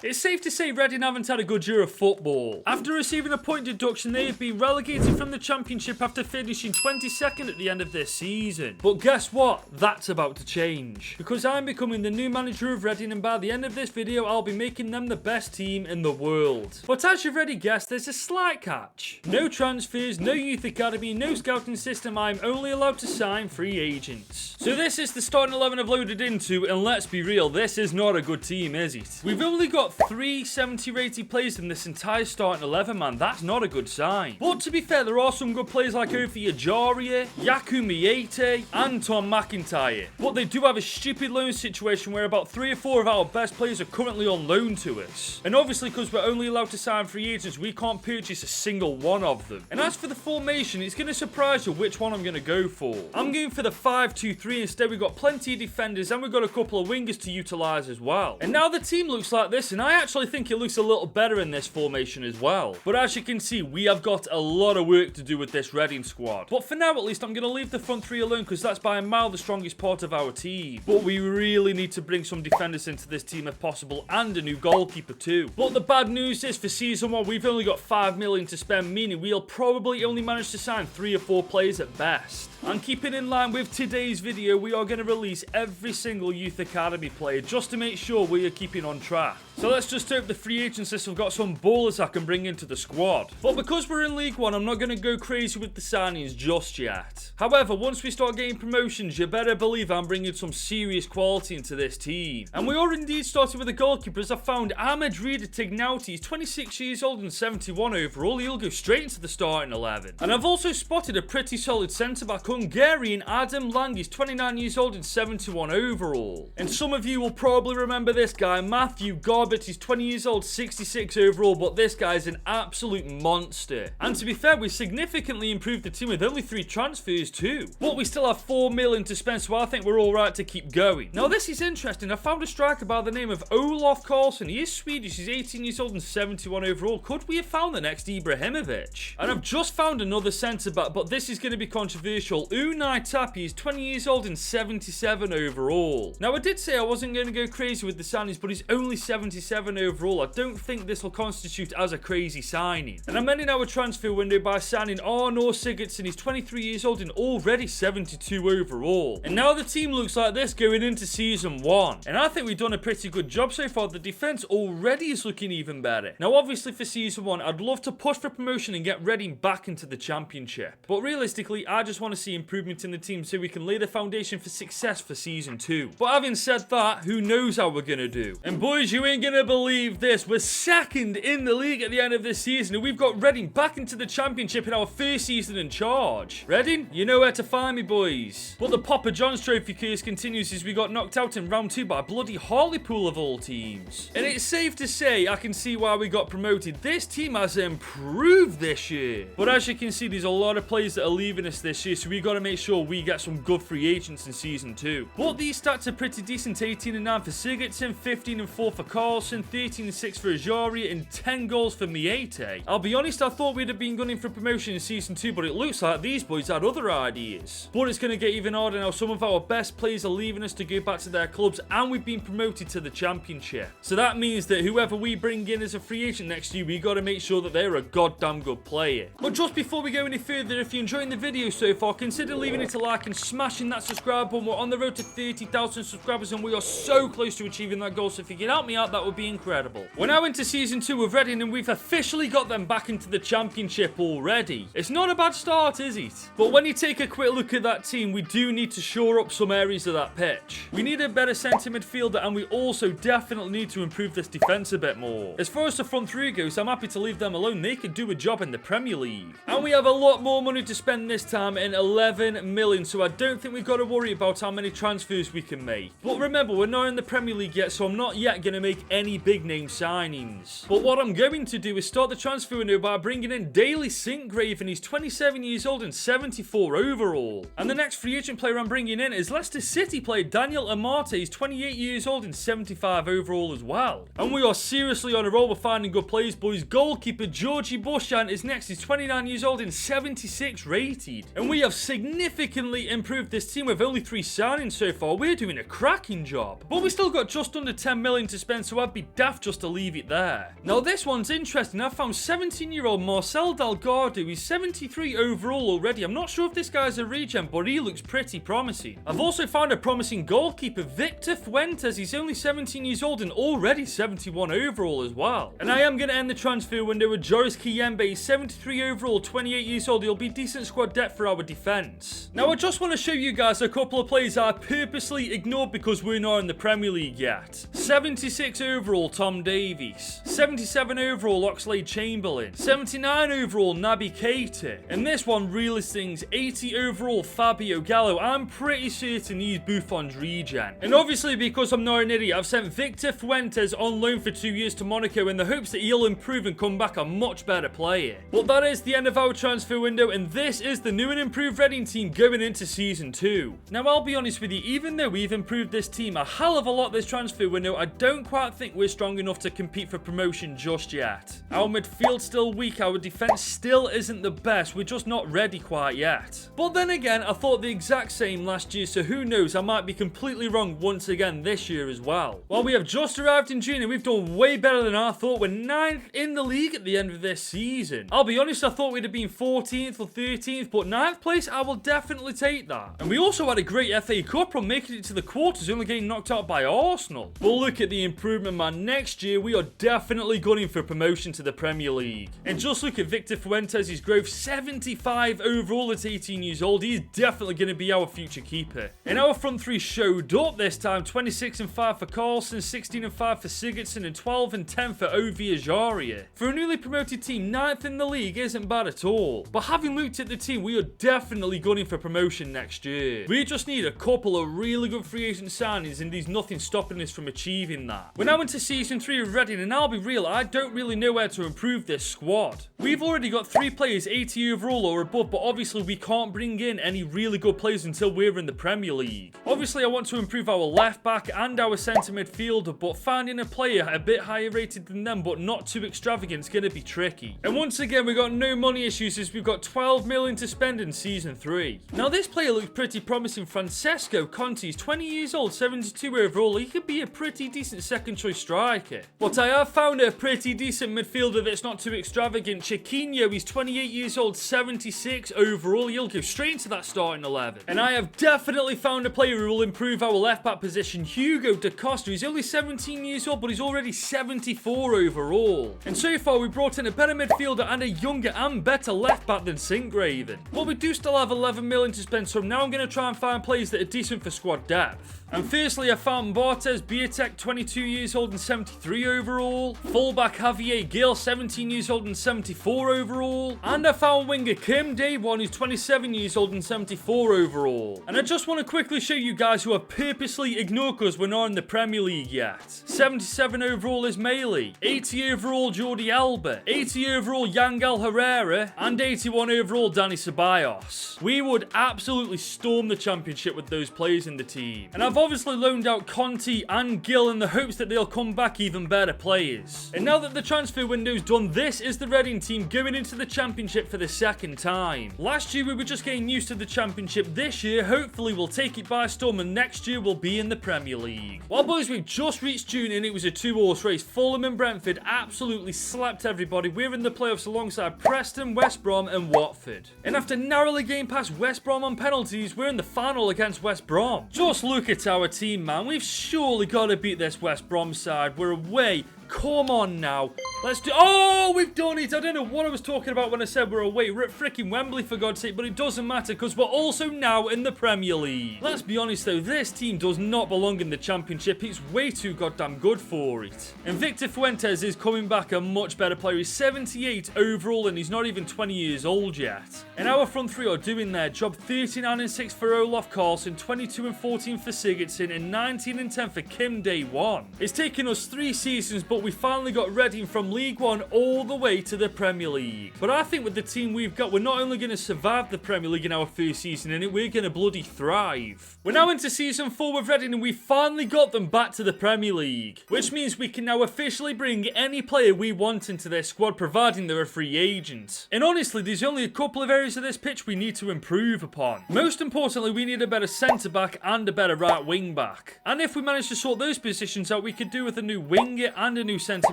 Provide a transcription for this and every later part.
It's safe to say Reading haven't had a good year of football. After receiving a point deduction, they have been relegated from the Championship after finishing 22nd at the end of this season. But guess what? That's about to change. Because I'm becoming the new manager of Reading, and by the end of this video, I'll be making them the best team in the world. But as you've already guessed, there's a slight catch. No transfers, no youth academy, no scouting system. I'm only allowed to sign free agents. So this is the starting 11 I've loaded into, and let's be real, this is not a good team, is it? We've only got 3 70 rated players in this entire starting 11, man. That's not a good sign. But to be fair, there are some good players like Ofi Ajaria, Yaku Miete, and Tom McIntyre. But they do have a stupid loan situation where about 3 or 4 of our best players are currently on loan to us. And obviously, because we're only allowed to sign free agents, we can't purchase a single one of them. And as for the formation, it's going to surprise you which one I'm going to go for. I'm going for the 5-2-3 instead. We've got plenty of defenders and we've got a couple of wingers to utilise as well. And now the team looks like this, and I actually think it looks a little better in this formation as well. But as you can see, we have got a lot of work to do with this Reading squad. But for now, at least, I'm going to leave the front 3 alone because that's by a mile the strongest part of our team. But we really need to bring some defenders into this team if possible, and a new goalkeeper too. But the bad news is, for season 1, we've only got 5 million to spend, meaning we'll probably only manage to sign 3 or 4 players at best. And keeping in line with today's video, we are going to release every single youth academy player just to make sure we are keeping on track. So let's just hope the free agents list have got some ballers I can bring into the squad. But because we're in League 1, I'm not going to go crazy with the signings just yet. However, once we start getting promotions, you better believe I'm bringing some serious quality into this team. And we are indeed starting with a goalkeeper, as I found Ahmed Rida Tignauti. He's 26 years old and 71 overall. He'll go straight into the starting 11. And I've also spotted a pretty solid centre-back, Hungarian Adam Lang. He's 29 years old and 71 overall. And some of you will probably remember this guy, Matthew Garbett. He's 20 years old, 66 overall, but this guy's an absolute monster. And to be fair, we significantly improved the team with only 3 transfers too. But we still have 4 million to spend, so I think we're alright to keep going. Now this is interesting. I found a striker by the name of Olof Karlsson. He is Swedish, he's 18 years old and 71 overall. Could we have found the next Ibrahimovic? And I've just found another centre-back, but this is going to be controversial. Unai Tapi is 20 years old and 77 overall. Now I did say I wasn't going to go crazy with the signings, but he's only 77 overall. I don't think this will constitute as a crazy signing. And I'm ending our transfer window by signing Arnor Sigurdsson. He's 23 years old and already 72 overall. And now the team looks like this going into season 1. And I think we've done a pretty good job so far. The defense already is looking even better. Now obviously for season 1, I'd love to push for promotion and get Reading back into the Championship. But realistically, I just want to see improvement in the team so we can lay the foundation for success for season 2. But having said that, who knows how we're gonna do. And boys, you ain't gonna believe this. We're second in the league at the end of this season, and we've got Reading back into the Championship in our first season in charge. Reading, you know where to find me, boys. But the Papa John's Trophy curse continues as we got knocked out in round 2 by bloody Hartlepool of all teams. And it's safe to say I can see why we got promoted. This team has improved this year. But as you can see, there's a lot of players that are leaving us this year, so we got to make sure we get some good free agents in season 2. But these stats are pretty decent. 18 and 9 for Sigurdsson, 15 and 4 for Karlsson, 13 and 6 for Ajaria, and 10 goals for Miete. I'll be honest, I thought we'd have been gunning for promotion in season 2, but it looks like these boys had other ideas. But it's going to get even harder now. Some of our best players are leaving us to go back to their clubs, and we've been promoted to the Championship. So that means that whoever we bring in as a free agent next year, we got to make sure that they're a goddamn good player. But just before we go any further, if you're enjoying the video so far, consider leaving it a like and smashing that subscribe button. We're on the road to 30,000 subscribers, and we are so close to achieving that goal. So if you can help me out, that would be incredible. We're now into season 2 of Reading, and we've officially got them back into the Championship already. It's not a bad start, is it? But when you take a quick look at that team, we do need to shore up some areas of that pitch. We need a better centre midfielder, and we also definitely need to improve this defence a bit more. As far as the front 3 goes, I'm happy to leave them alone. They could do a job in the Premier League. And we have a lot more money to spend this time, in 11 million, so I don't think we've got to worry about how many transfers we can make. But remember, we're not in the Premier League yet, so I'm not yet going to make any big name signings. But what I'm going to do is start the transfer window by bringing in Daily Sinkgrave, and he's 27 years old and 74 overall. And the next free agent player I'm bringing in is Leicester City player Daniel Amate. He's 28 years old and 75 overall as well. And we are seriously on a roll with finding good players, boys. Goalkeeper Georgie Bushan is next. He's 29 years old and 76 rated. And we have significantly improved this team with only 3 signings so far. We're doing a cracking job. But we still got just under 10 million to spend, so I'd be daft just to leave it there. Now this one's interesting. I found 17-year-old Marcel Delgado. He's 73 overall already. I'm not sure if this guy's a regen, but he looks pretty promising. I've also found a promising goalkeeper, Victor Fuentes. He's only 17 years old and already 71 overall as well. And I am going to end the transfer window with Joris Kiembe. He's 73 overall, 28 years old. He'll be decent squad depth for our defense. Now I just want to show you guys a couple of players I purposely ignored because we're not in the Premier League yet. 76 overall, Tom Davies. 77 overall, Oxlade-Chamberlain. 79 overall, Naby Keita. And this one really stings. 80 overall, Fabio Gallo. I'm pretty certain he's Buffon's regen. And obviously, because I'm not an idiot, I've sent Victor Fuentes on loan for 2 years to Monaco in the hopes that he'll improve and come back a much better player. But that is the end of our transfer window, and this is the new and improved Reading team going into Season 2. Now, I'll be honest with you, even though we've improved this team a hell of a lot this transfer window, I don't quite think we're strong enough to compete for promotion just yet. Our midfield's still weak, our defense still isn't the best, we're just not ready quite yet. But then again, I thought the exact same last year, so who knows, I might be completely wrong once again this year as well. While we have just arrived in June and we've done way better than I thought, we're 9th in the league at the end of this season. I'll be honest, I thought we'd have been 14th or 13th, but 9th place, I will definitely take that. And we also had a great FA Cup run, making it to the quarters, only getting knocked out by Arsenal. But look at the improvement, man. Next year, we are definitely gunning for promotion to the Premier League. And just look at Victor Fuentes, his growth, 75 overall at 18 years old. He's definitely going to be our future keeper. And our front three showed up this time. 26 and 5 for Carlson, 16 and 5 for Sigurdsson, and 12 and 10 for Ovie Ejaria. For a newly promoted team, 9th in the league isn't bad at all. But having looked at the team, we are definitely gunning for promotion next year. We just need a couple of really good free agent signings, and there's nothing stopping us from achieving that. We're now into Season 3 of Reading, and I'll be real, I don't really know where to improve this squad. We've already got 3 players 80 overall or above, but obviously we can't bring in any really good players until we're in the Premier League. Obviously, I want to improve our left back and our centre midfielder, but finding a player a bit higher rated than them but not too extravagant is going to be tricky. And once again, we got no money issues as we've got 12 million to spend in Season 3. Now this player looks pretty promising. Francesco Conti is 20 years old, 72 overall. He could be a pretty decent second choice striker. But I have found a pretty decent midfielder that's not too extravagant. Chiquinho, he's 28 years old, 76 overall. He'll go straight into that starting 11. And I have definitely found a player who will improve our left back position. Hugo Da Costa. He's only 17 years old, but he's already 74 overall. And so far, we brought in a better midfielder and a younger and better left back than Sinkgraven. But we do still have 11 million to spend, so now I'm going to try and find players that are decent for squad depth. And firstly, I found Bartes Biatek, 22 years old and 73 overall. Fullback Javier Gil, 17 years old and 74 overall. And I found winger Kim Dae-Won, who's 27 years old and 74 overall. And I just want to quickly show you guys who I purposely ignored because we're not in the Premier League yet. 77 overall is Meili. 80 overall Jordi Alba. 80 overall Yangel Herrera. And 81 overall Dani Ceballos. We would absolutely storm the championship with those players in the team. And I've obviously loaned out Conti and Gill in the hopes that they'll come back even better players. And now that the transfer window's done, this is the Reading team going into the championship for the second time. Last year we were just getting used to the championship. This year, hopefully we'll take it by storm, and next year we'll be in the Premier League. Well boys, we've just reached June and it was a 2-horse race. Fulham and Brentford absolutely slapped everybody. We're in the playoffs alongside Preston, West Brom and Watford. And after narrowly getting past West Brom on penalties, we're in the final against West Brom. Just look at our team, man. We've surely got to beat this West Brom side. We're away. Come on now. Let's do... Oh, we've done it. I don't know what I was talking about when I said we're away. We're at freaking Wembley, for God's sake, but it doesn't matter because we're also now in the Premier League. Let's be honest, though. This team does not belong in the Championship. It's way too goddamn good for it. And Victor Fuentes is coming back a much better player. He's 78 overall, and he's not even 20 years old yet. And our front three are doing their job. 39 and 6 for Olaf Carlson, 22 and 14 for Sigurdsson, and 19 and 10 for Kim Dae-Won. It's taken us 3 seasons, but we finally got Reading from from League One all the way to the Premier League. But I think with the team we've got, we're not only going to survive the Premier League in our first season in it, we're going to bloody thrive. We're now into season 4 with Reading and we finally got them back to the Premier League, which means we can now officially bring any player we want into their squad, providing they're a free agent. And honestly, there's only a couple of areas of this pitch we need to improve upon. Most importantly, we need a better centre-back and a better right wing-back. And if we manage to sort those positions out, we could do with a new winger and a new centre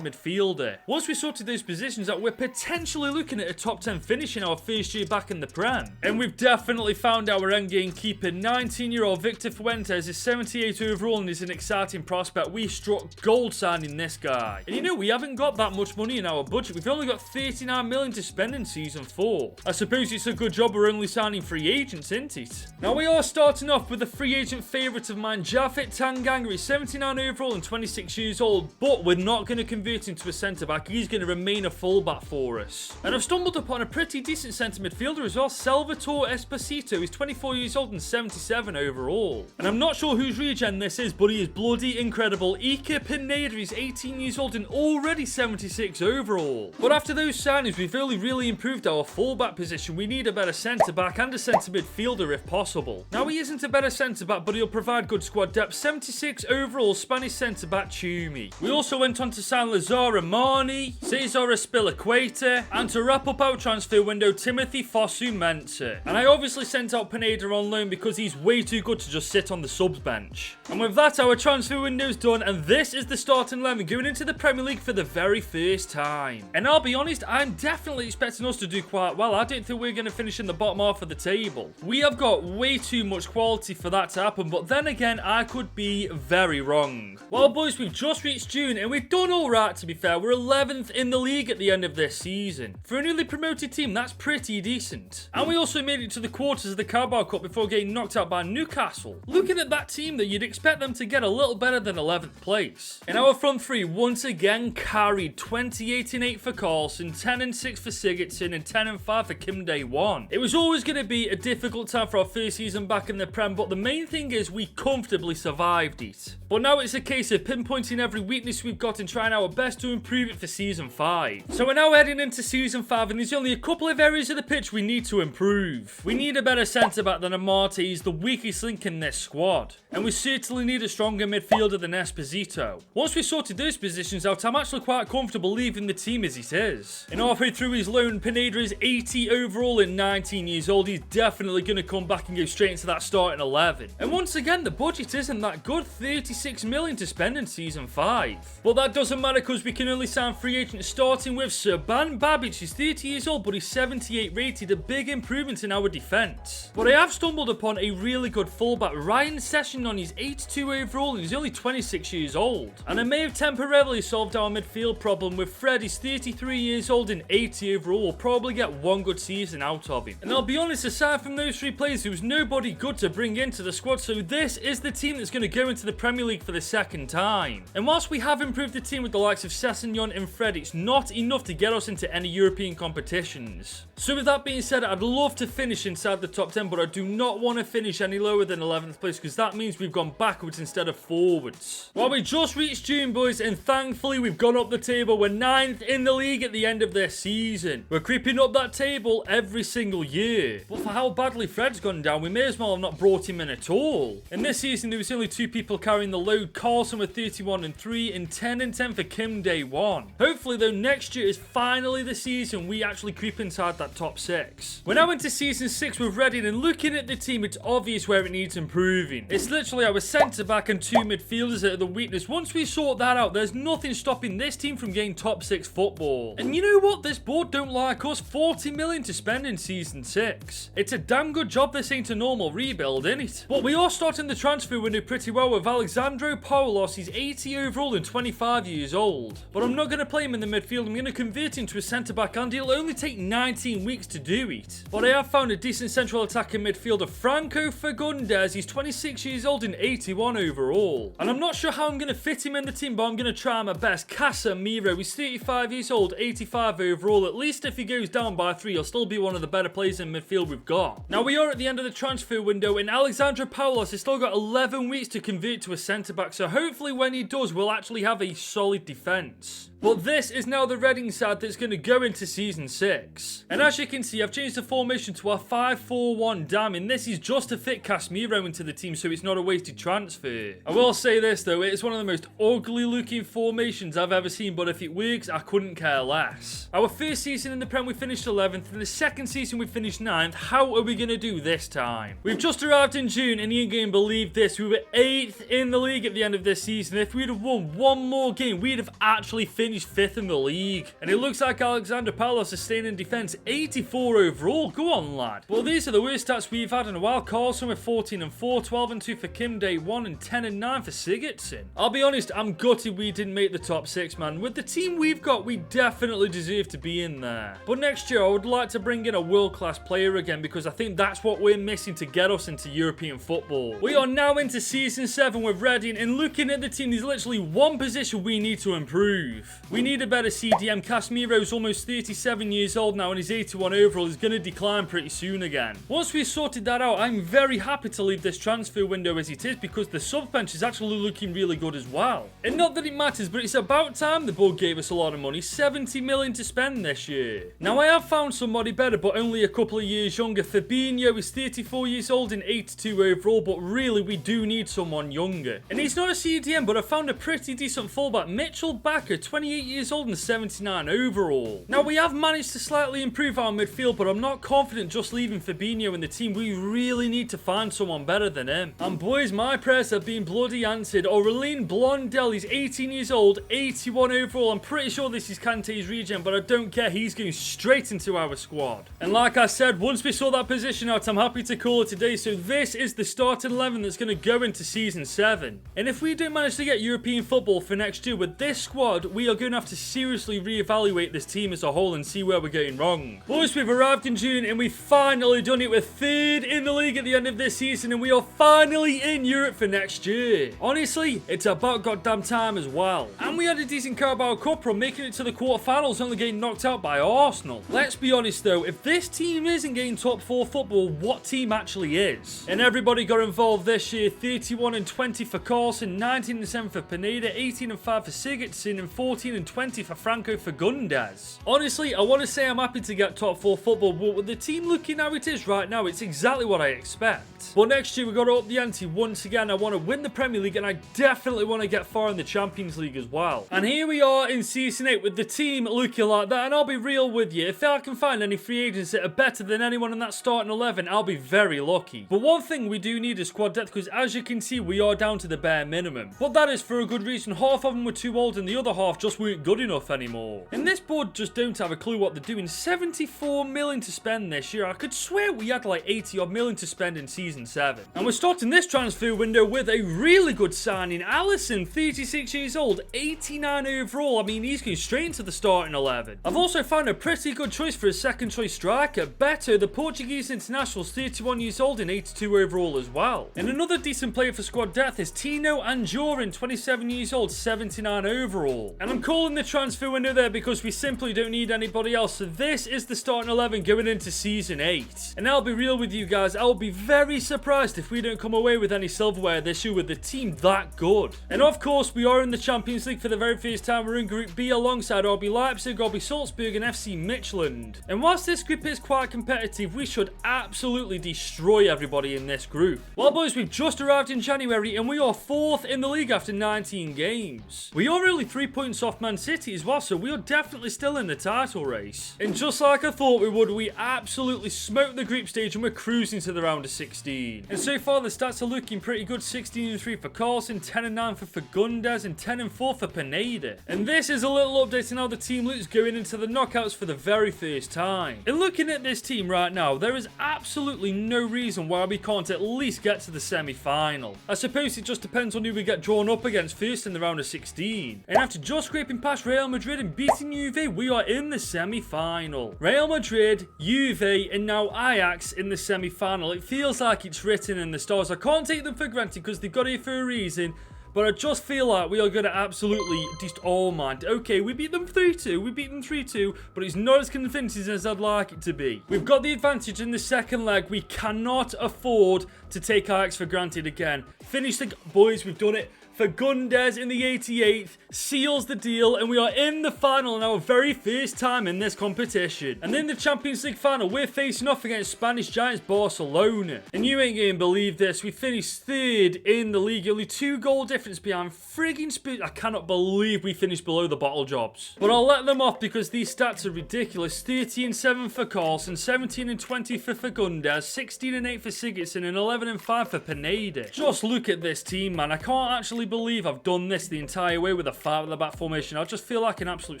midfielder. Once we sorted those positions out, we're potentially looking at a top 10 finish in our first year back in the Prem. And we've definitely found our endgame keeper. 19-year-old Victor Fuentes is 78 overall and is an exciting prospect. We struck gold signing this guy. And you know, we haven't got that much money in our budget. We've only got 39 million to spend in season 4. I suppose it's a good job we're only signing free agents, isn't it? Now we are starting off with a free agent favourite of mine, Japhet Tanganga. He's 79 overall and 26 years old, but we're not going to convert him to a centre-back. He's going to remain a full-back for us. And I've stumbled upon a pretty decent centre midfielder as well, Salvatore Esposito. He's 24 years old and 77 overall. And I'm not sure whose regen this is, but he is bloody incredible. Iker Pineda is 18 years old and already 76 overall. But after those signings, we've only really improved our full-back position. We need a better centre-back and a centre midfielder if possible. Now he isn't a better centre-back, but he'll provide good squad depth. 76 overall Spanish centre-back Tumi. We also went on to sign Lazara Marni, Cesar Azpilicueta, and to wrap up our transfer window, Timothy Fosu Mensah. And I obviously sent out Pineda on loan because he's way too good to just sit on the subs bench. And with that, our transfer window's done, and this is the starting 11 going into the Premier League for the very first time. And I'll be honest, I'm definitely expecting us to do quite well. I don't think we're going to finish in the bottom half of the table. We have got way too much quality for that to happen, but then again, I could be very wrong. Well, boys, we've just reached June, and we've done alright, to be fair. We're 11th in the league at the end of this season. For a newly promoted team, that's pretty decent. And we also made it to the quarters of the Carabao Cup before getting knocked out by Newcastle. Looking at that team, that you'd expect them to get a little better than 11th place. And our front three once again carried 28 and 8 for Carlson, 10 and 6 for Sigurdsson, and 10 and 5 for Kim Dae-won. It was always going to be a difficult time for our first season back in the Prem, but the main thing is we comfortably survived it. But now it's a case of pinpointing every weakness we've got and trying our best to improve it for season 5. So we're now heading into season 5, and there's only a couple of areas of the pitch we need to improve. We need a better centre-back than Amate. He's the weakest link in this squad. And we certainly need a stronger midfielder than Esposito. Once we sorted those positions out, I'm actually quite comfortable leaving the team as it is. And halfway through his loan, Pineda is 80 overall and 19 years old. He's definitely going to come back and go straight into that starting 11. And once again, the budget isn't that good. 36 million to spend in season 5. But that doesn't matter because we can only sign free agents, starting with Serban Babic. He's 30 years old, but he's 78 rated. A big improvement in our defence. But I have stumbled upon a really good fullback, Ryan Sessegnon. He's 82 overall and he's only 26 years old. And I may have temporarily solved our midfield problem with Fred. He's 33 years old and 80 overall. We'll probably get one good season out of him. And I'll be honest, aside from those three players, there was nobody good to bring into the squad. So this is the team that's going to go into the Premier League for the second time. And whilst we have improved the team with the likes of Sessegnon and Fred, it's not enough to get us into any European competitions. So with that being said, I'd love to finish inside the top 10, but I do not want to finish any lower than 11th place because that means we've gone backwards instead of forwards. Well, we just reached June, boys, and thankfully we've gone up the table. We're 9th in the league at the end of this season. We're creeping up that table every single year. But for how badly Fred's gone down, we may as well have not brought him in at all. In this season, there was only 2 people carrying the load. Carlson with 31 and 3 and 10 and 10 for Kim Dae-won. Hopefully, though, next year is finally the season we actually creep inside that top 6. We're now into season 6 with Reading, and looking at the team, it's obvious where it needs improving. It's literally our centre-back and 2 midfielders that are the weakness. Once we sort that out, there's nothing stopping this team from getting top 6 football. And you know what? This board don't like us. 40 million to spend in season 6. It's a damn good job this ain't a normal rebuild, innit? But we are starting the transfer window pretty well with Alexandro Paulos. He's 80 overall and 25 years old. But I'm not going to play him in the midfield. I'm going to convert him to a centre-back, and he'll only take 19 weeks to do it. But I have found a decent central attacking midfielder, Franco Fagundes. He's 26 years old and 81 overall. And I'm not sure how I'm going to fit him in the team, but I'm going to try my best. Casemiro, he's 35 years old, 85 overall. At least if he goes down by 3, he'll still be one of the better players in midfield we've got. Now we are at the end of the transfer window, and Alexandro Paulos has still got 11 weeks to convert to a centre-back, so hopefully when he does, we'll actually have a solid defence. But this is now the Reading side that's going to go into Season 6. And as you can see, I've changed the formation to a 5-4-1 diamond. This is just to fit Casemiro into the team so it's not a wasted transfer. I will say this though, it's one of the most ugly looking formations I've ever seen, but if it works, I couldn't care less. Our first season in the Prem we finished 11th, and the second season we finished 9th. How are we going to do this time? We've just arrived in June, and you ain't going to believe this. We were 8th in the league at the end of this season. If we'd have won one more game, we'd have actually finished 5th in the league. And it looks like Alexander Palos is staying in defence. 84 overall. Go on, lad. Well, these are the worst stats we've had in a while. Carlson with 14-4, 12-2 for Kim Day 1, and 10-9 for Sigurdsson. I'll be honest, I'm gutted we didn't make the top 6, man. With the team we've got, we definitely deserve to be in there. But next year, I would like to bring in a world-class player again, because I think that's what we're missing to get us into European football. We are now into Season 7 with Reading, and looking at the team, there's literally one position we need to improve. We need a better CDM. Casemiro's almost 37 years old now, and his 81 overall is going to decline pretty soon again. Once we've sorted that out, I'm very happy to leave this transfer window as it is, because the sub bench is actually looking really good as well. And not that it matters, but it's about time the board gave us a lot of money. 70 million to spend this year. Now, I have found somebody better, but only a couple of years younger. Fabinho is 34 years old and 82 overall, but really, we do need someone younger. And he's not a CDM, but I found a pretty decent fullback. Mitchell Bakker, 28 years old and 79 overall. Now, we have managed to slightly improve our midfield, but I'm not confident just leaving Fabinho in the team. We really need to find someone better than him. And boys, my prayers have been bloody answered. Aurelien Blondel, he's 18 years old, 81 overall. I'm pretty sure this is Kante's regen, but I don't care. He's going straight into our squad. And like I said, once we saw that position out, I'm happy to call it today. So this is the starting 11 that's going to go into Season 7. And if we don't manage to get European football for next year with this squad, we are going to have to seriously reevaluate this team as a whole and see where we're going wrong. Boys, we've arrived in June and we've finally done it. We're 3rd in the league at the end of this season, and we are finally in Europe for next year. Honestly, it's about goddamn time as well. And we had a decent Carabao Cup run, making it to the quarterfinals, only getting knocked out by Arsenal. Let's be honest though, if this team isn't getting top 4 football, what team actually is? And everybody got involved this year. 31-20 for Carlson, 19-7 for Pineda, 18-5 for Sigurdsson, and 14-20 for Franco Fagundes. Honestly, I want to say I'm happy to get top 4 football, but with the team looking how it is right now, it's exactly what I expect. But next year, we've got to up the ante once again. I want to win the Premier League, and I definitely want to get far in the Champions League as well. And here we are in Season 8 with the team looking like that, and I'll be real with you. If I can find any free agents that are better than anyone in that starting 11, I'll be very lucky. But one thing we do need is squad depth, because as you can see, we are down to the bare minimum. But that is for a good reason. Half of them were too old, and the other half just weren't good enough anymore. And this board just don't have a clue what they're doing. 74 million to spend this year. I could swear we had like 80 odd million to spend in Season 7. And we're starting this transfer window with a really good signing. Alisson, 36 years old, 89 overall. I mean, he's going straight into the starting 11. I've also found a pretty good choice for a second choice striker. Beto, the Portuguese international, 31 years old and 82 overall as well. And another decent player for squad depth is Tino Anjorin, 27 years old, 79 overall. And I'm calling the transfer window there because we simply don't need anybody else. So this is the starting 11 going into Season 8. And I'll be real with you guys, I'll be very surprised if we don't come away with any silverware this year with the team that good. And of course, we are in the Champions League for the very first time. We're in Group B alongside RB Leipzig, RB Salzburg, and FC Midtjylland. And whilst this group is quite competitive, we should absolutely destroy everybody in this group. Well, boys, we've just arrived in January and we are 4th in the league after 19 games. We are only 3 points off Man City as well, so we are definitely still in the title race. And just like I thought we would, we absolutely smoked the group stage and we're cruising to the round of 16. And so far, the stats are looking pretty good. 16-3 for Carlson, 10-9 for Fagundes, and 10-4 for Pineda. And this is a little update on how the team looks going into the knockouts for the very first time. And looking at this team right now, there is absolutely no reason why we can't at least get to the semi-final. I suppose it just depends on who we get drawn up against first in the round of 16. And after just scraping past Real Madrid and beating Juve, we are in the semi-final. Real Madrid, Juve, and now Ajax in the semi-final. It feels like it's written in the stars. I can't take them for granted because they got here for a reason. But I just feel like we are going to absolutely just, oh man. Okay, we beat them 3-2. We beat them 3-2. But it's not as convincing as I'd like it to be. We've got the advantage in the second leg. We cannot afford to take Ajax for granted again. Finish the... Boys, we've done it. Fagundes in the 88th seals the deal, and we are in the final in our very first time in this competition. And in the Champions League final, we're facing off against Spanish giants Barcelona. And you ain't gonna believe this, we finished third in the league, only 2 goal difference behind friggin' Spurs. I cannot believe we finished below the bottle jobs. But I'll let them off because these stats are ridiculous. 30-7 for Carlson, 17-20 for Fagundes, 16-8 for Sigurdsson, and 11-5 for Pineda. Just look at this team, man. I can't actually believe I've done this the entire way with a 5 at the back formation. I just feel like an absolute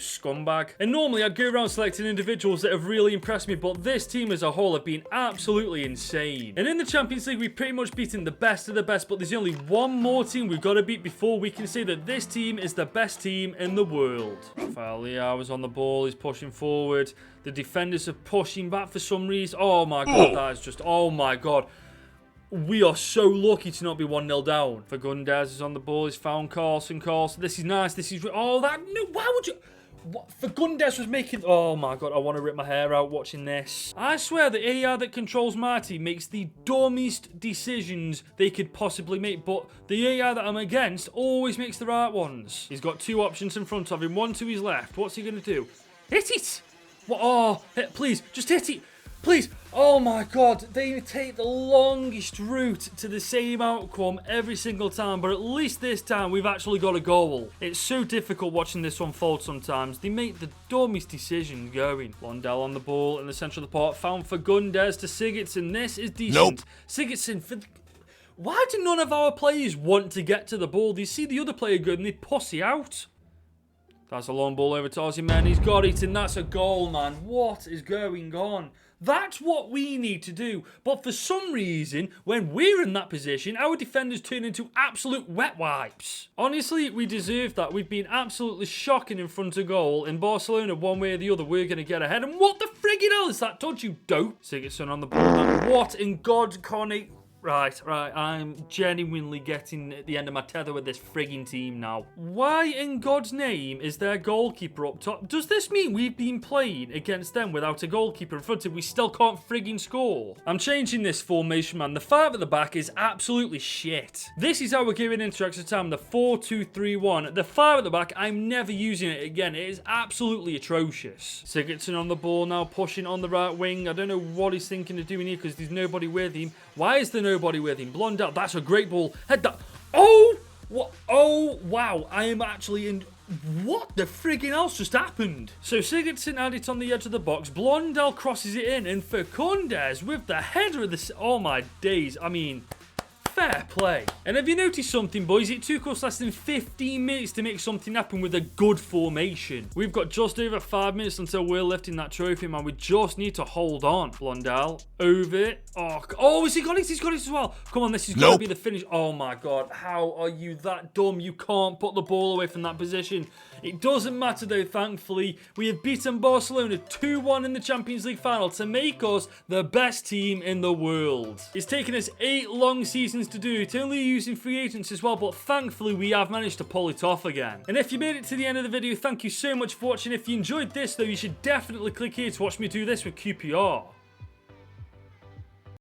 scumbag. And normally I'd go around selecting individuals that have really impressed me, but this team as a whole have been absolutely insane. And in the Champions League, we've pretty much beaten the best of the best, but there's only one more team we've got to beat before we can say that this team is the best team in the world. Rafael Leao is on the ball. He's pushing forward. The defenders are pushing back for some reason. Oh my god, that is just... Oh my god. We are so lucky to not be 1-0 down. Fagundes is on the ball. He's found Carlson. This is nice. This is... Oh, that... No, why would you... What? Fagundes was making... Oh my god, I want to rip my hair out watching this. I swear the AI that controls my team makes the dumbest decisions they could possibly make, but the AI that I'm against always makes the right ones. He's got 2 options in front of him, 1 to his left. What's he going to do? Hit it! What? Oh, please, just hit it. Please. Oh my god, they take the longest route to the same outcome every single time, but at least this time we've actually got a goal. It's so difficult watching this unfold sometimes. They make the dumbest decisions going. Blondell on the ball in the centre of the park, found Fagundes to Sigurdsson. This is decent. Nope. Sigurdsson for... Why do none of our players want to get to the ball? They see the other player good and they pussy out. That's a long ball over to Osimhen. He's got it, and that's a goal, man. What is going on? That's what we need to do. But for some reason, when we're in that position, our defenders turn into absolute wet wipes. Honestly, we deserve that. We've been absolutely shocking in front of goal. In Barcelona, one way or the other, we're going to get ahead. And what the friggin' hell is that? Don't you dope? Sigurdsson on the ball. What in God carnate... Right, I'm genuinely getting at the end of my tether with this frigging team now. Why in God's name is their goalkeeper up top? Does this mean we've been playing against them without a goalkeeper in front of we still can't frigging score? I'm changing this formation, man. The 5 at the back is absolutely shit. This is how we're going into extra time, the 4-2-3-1. The 5 at the back, I'm never using it again. It is absolutely atrocious. Sigurdsson on the ball now, pushing on the right wing. I don't know what he's thinking of doing here because there's nobody with him. Why is there nobody with him? Blondell, that's a great ball. Head that. Oh! What? Oh, wow. I am actually in... What the friggin' else just happened? So Sigurdsson had it on the edge of the box. Blondell crosses it in. And Fagundes with the header of the... Oh, my days. I mean... Fair play. And have you noticed something, boys? It took us less than 15 minutes to make something happen with a good formation. We've got just over 5 minutes until we're lifting that trophy, man. We just need to hold on. Blondell, over it. Oh, has he got it? He's got it as well. Come on, this is going to be the finish. Oh, my God. How are you that dumb? You can't put the ball away from that position. It doesn't matter, though, thankfully. We have beaten Barcelona 2-1 in the Champions League final to make us the best team in the world. It's taken us 8 long seasons to do it, only using free agents as well, but thankfully we have managed to pull it off again. And if you made it to the end of the video, thank you so much for watching. If you enjoyed this, though, you should definitely click here to watch me do this with QPR.